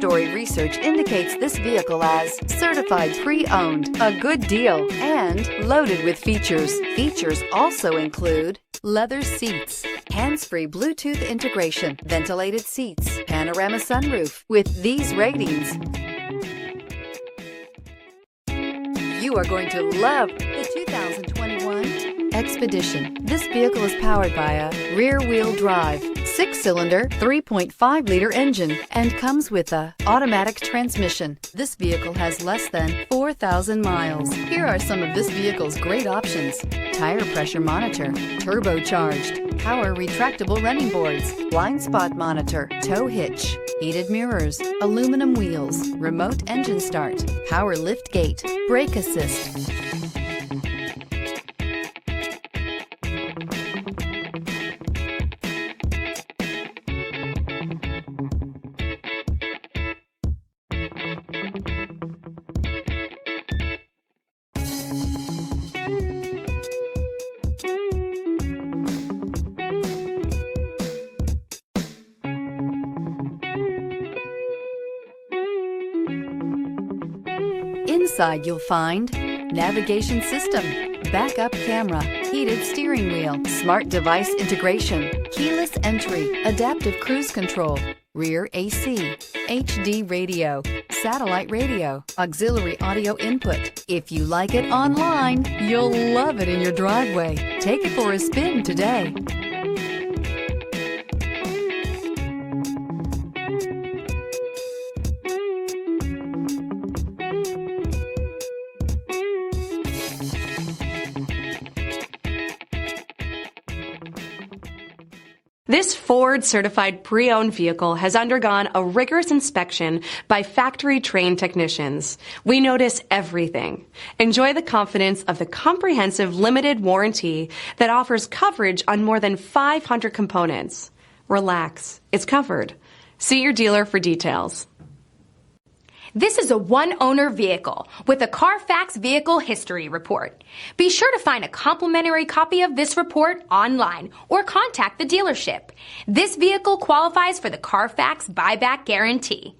story research indicates this vehicle as certified pre-owned, a good deal, and loaded with features. Features also include leather seats, hands-free Bluetooth integration, ventilated seats, panorama sunroof. With these ratings, you are going to love the 2021 Expedition. This vehicle is powered by a rear-wheel drive, 6-cylinder, 3.5-liter engine, and comes with a automatic transmission. This vehicle has less than 4,000 miles. Here are some of this vehicle's great options: tire pressure monitor, turbocharged, power retractable running boards, blind spot monitor, tow hitch, heated mirrors, aluminum wheels, remote engine start, power lift gate, brake assist. Inside you'll find navigation system, backup camera, heated steering wheel, smart device integration, keyless entry, adaptive cruise control, rear AC, HD radio, satellite radio, auxiliary audio input. If you like it online, you'll love it in your driveway. Take it for a spin today. This Ford certified pre-owned vehicle has undergone a rigorous inspection by factory-trained technicians. We notice everything. Enjoy the confidence of the comprehensive limited warranty that offers coverage on more than 500 components. Relax, it's covered. See your dealer for details. This is a one-owner vehicle with a Carfax Vehicle History Report. Be sure to find a complimentary copy of this report online or contact the dealership. This vehicle qualifies for the Carfax Buyback Guarantee.